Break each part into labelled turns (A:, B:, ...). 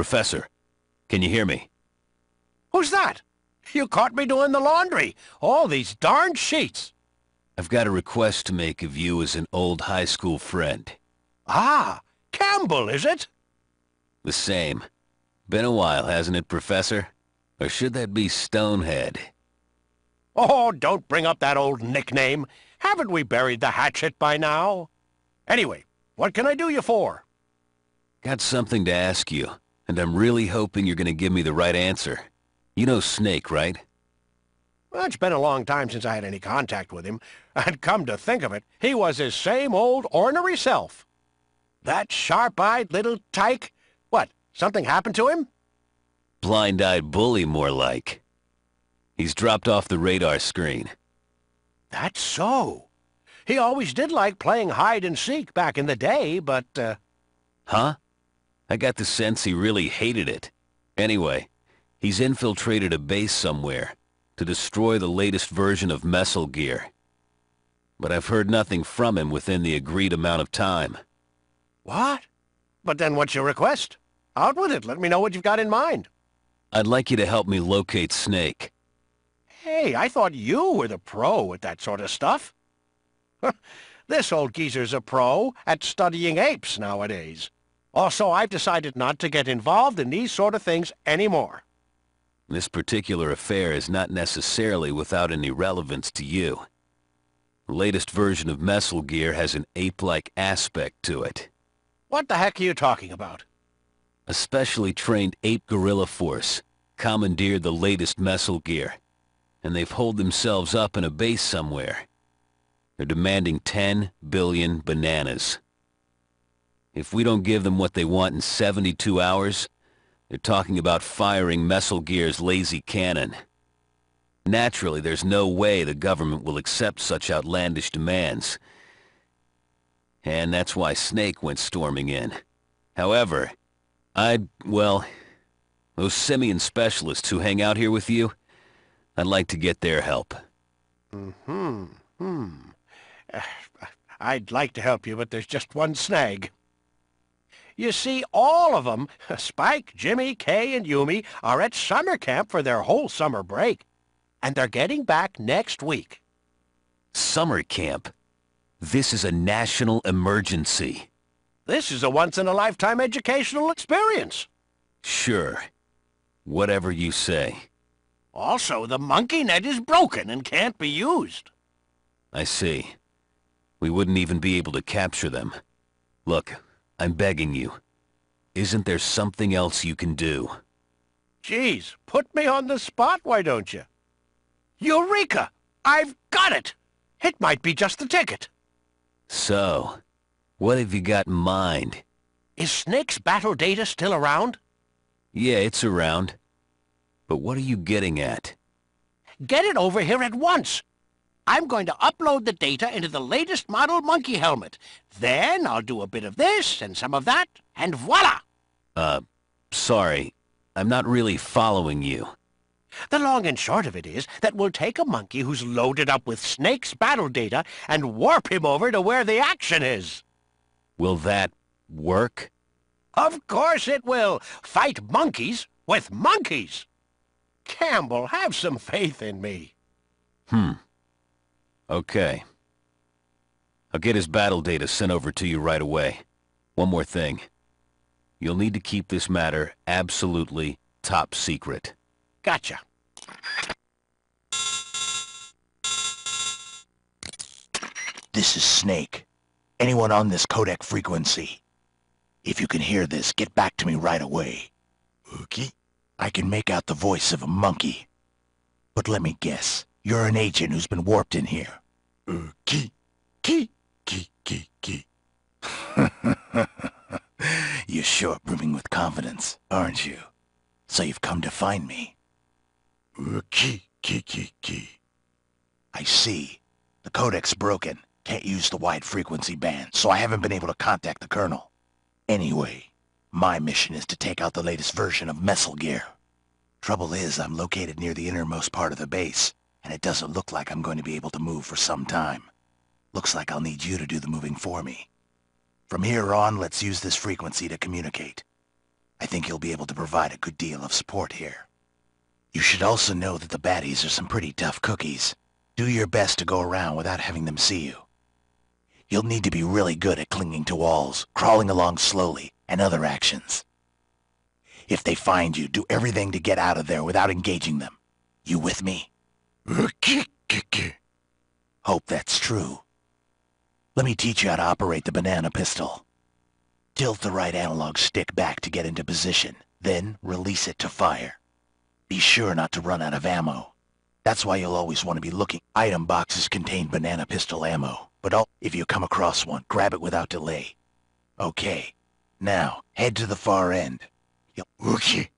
A: Professor, can you hear me?
B: Who's that? You caught me doing the laundry. All these darn sheets.
A: I've got a request to make of you as an old high school friend.
B: Ah, Campbell, is it?
A: The same. Been a while, hasn't it, Professor? Or should that be Stonehead?
B: Oh, don't bring up that old nickname. Haven't we buried the hatchet by now? Anyway, what can I do you for?
A: Got something to ask you, and I'm really hoping you're gonna give me the right answer. You know Snake, right?
B: Well, it's been a long time since I had any contact with him, and come to think of it, he was his same old ornery self. That sharp-eyed little tyke? What, something happened to him?
A: Blind-eyed bully, more like. He's dropped off the radar screen.
B: That's so. He always did like playing hide-and-seek back in the day, but,
A: Huh? I got the sense he really hated it. Anyway, he's infiltrated a base somewhere to destroy the latest version of Mesal gear. But I've heard nothing from him within the agreed amount of time.
B: What? But then what's your request? Out with it. Let me know what you've got in mind.
A: I'd like you to help me locate Snake.
B: Hey, I thought you were the pro at that sort of stuff. This old geezer's a pro at studying apes nowadays. Also, I've decided not to get involved in these sort of things anymore.
A: This particular affair is not necessarily without any relevance to you. The latest version of Mesal gear has an ape-like aspect to it.
B: What the heck are you talking about?
A: A specially trained ape guerrilla force commandeered the latest Mesal gear, and they've holed themselves up in a base somewhere. They're demanding 10 billion bananas. If we don't give them what they want in 72 hours, they're talking about firing Mesal gear's lazy cannon. Naturally, there's no way the government will accept such outlandish demands. And that's why Snake went storming in. However, well, those simian specialists who hang out here with you, I'd like to get their help.
B: I'd like to help you, but there's just one snag. You see, all of them, Spike, Jimmy, Kay, and Yumi, are at summer camp for their whole summer break. And they're getting back next week.
A: Summer camp? This is a national emergency.
B: This is a once-in-a-lifetime educational experience.
A: Sure. Whatever you say.
B: Also, the monkey net is broken and can't be used.
A: I see. We wouldn't even be able to capture them. Look, I'm begging you. Isn't there something else you can do?
B: Geez, put me on the spot, why don't you? Eureka! I've got it! It might be just the ticket.
A: So, what have you got in mind?
B: Is Snake's battle data still around?
A: Yeah, it's around. But what are you getting at?
B: Get it over here at once. I'm going to upload the data into the latest model monkey helmet. Then I'll do a bit of this and some of that, and voila!
A: Sorry. I'm not really following you.
B: The long and short of it is that we'll take a monkey who's loaded up with Snake's battle data and warp him over to where the action is.
A: Will that work?
B: Of course it will. Fight monkeys with monkeys. Campbell, have some faith in me.
A: Okay. I'll get his battle data sent over to you right away. One more thing. You'll need to keep this matter absolutely top secret.
B: Gotcha.
C: This is Snake. Anyone on this codec frequency? If you can hear this, get back to me right away. Okay? I can make out the voice of a monkey. But let me guess, you're an agent who's been warped in here. Key. You're sure brimming with confidence, aren't you? So you've come to find me. Key. I see. The codec's broken. Can't use the wide frequency band, so I haven't been able to contact the Colonel. Anyway, my mission is to take out the latest version of Mesal gear. Trouble is, I'm located near the innermost part of the base, and it doesn't look like I'm going to be able to move for some time. Looks like I'll need you to do the moving for me. From here on, let's use this frequency to communicate. I think you'll be able to provide a good deal of support here. You should also know that the baddies are some pretty tough cookies. Do your best to go around without having them see you. You'll need to be really good at clinging to walls, crawling along slowly, and other actions. If they find you, do everything to get out of there without engaging them. You with me? Hope that's true. Let me teach you how to operate the banana pistol. Tilt the right analog stick back to get into position, then release it to fire. Be sure not to run out of ammo. That's why you'll always want to be looking. Item boxes contain banana pistol ammo, but if you come across one, grab it without delay. Okay, now head to the far end. Okay.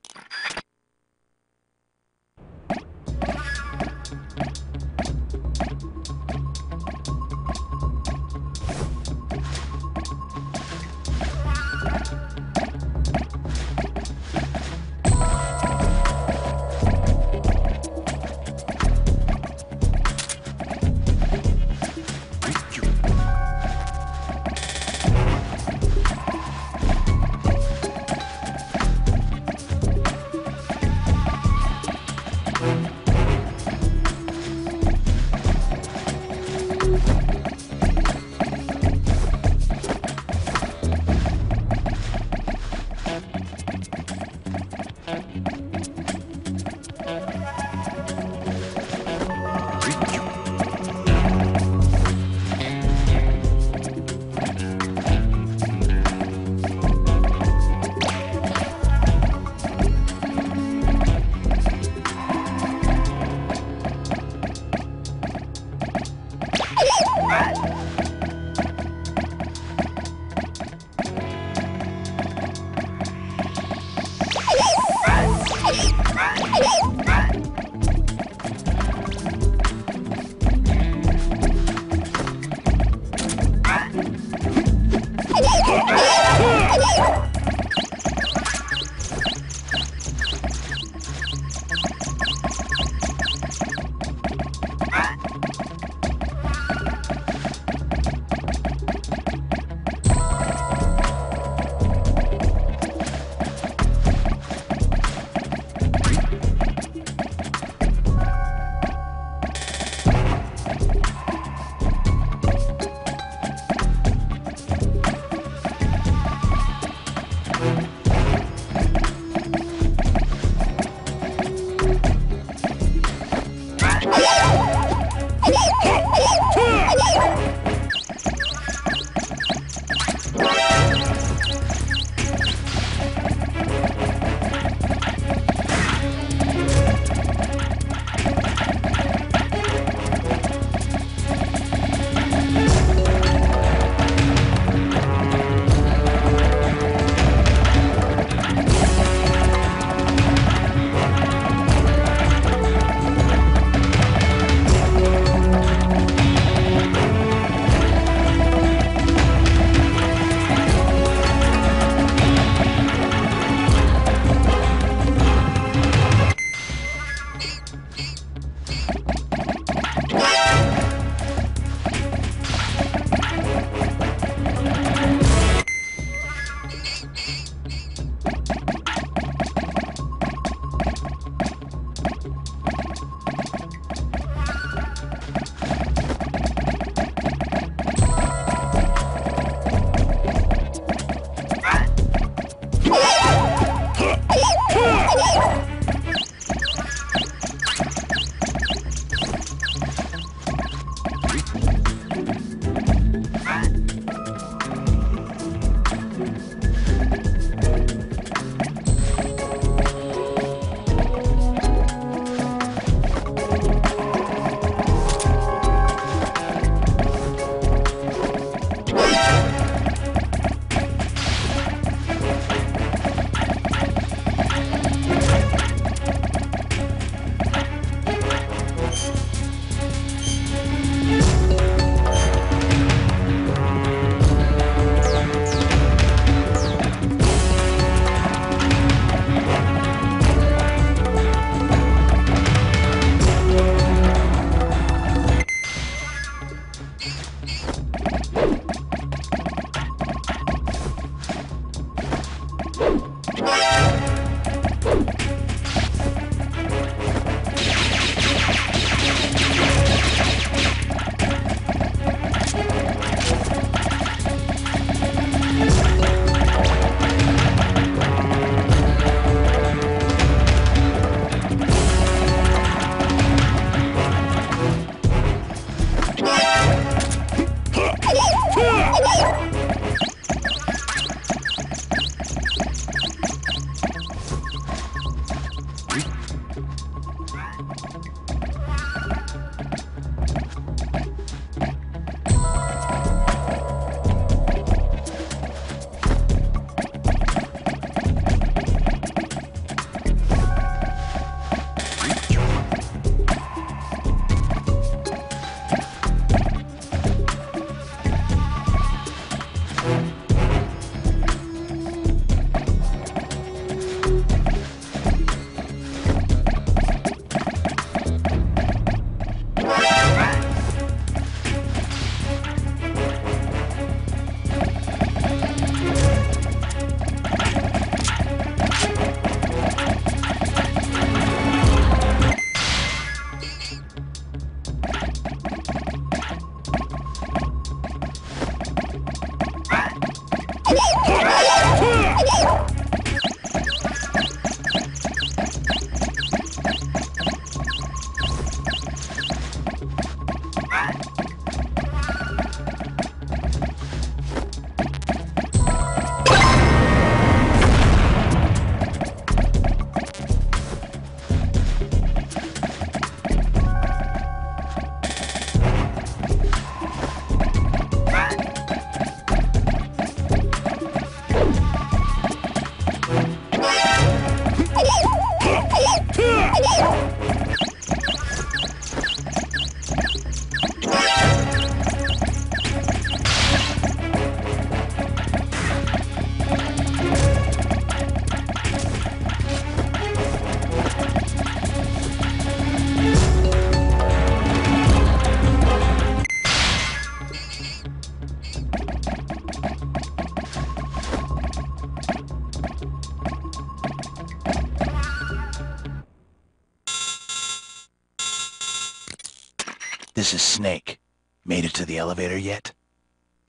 C: This is Snake. Made it to the elevator yet?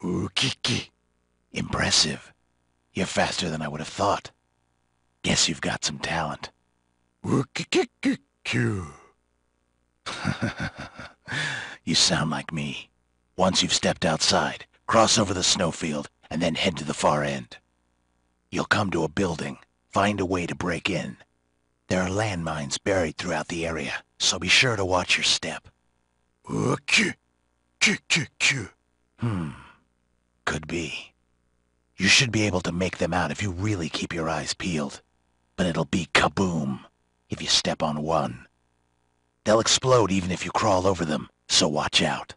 C: Ooh, kiki. Impressive. You're faster than I would have thought. Guess you've got some talent. Ooh, kiki. You sound like me. Once you've stepped outside, cross over the snowfield, and then head to the far end. You'll come to a building. Find a way to break in. There are landmines buried throughout the area, so be sure to watch your step. Could be. You should be able to make them out if you really keep your eyes peeled. But it'll be kaboom if you step on one. They'll explode even if you crawl over them, so watch out.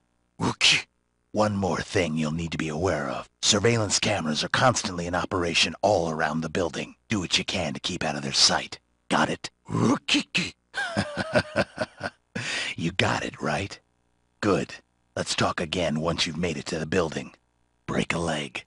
C: One more thing you'll need to be aware of. Surveillance cameras are constantly in operation all around the building. Do what you can to keep out of their sight. Got it? You got it, right? Good. Let's talk again once you've made it to the building. Break a leg.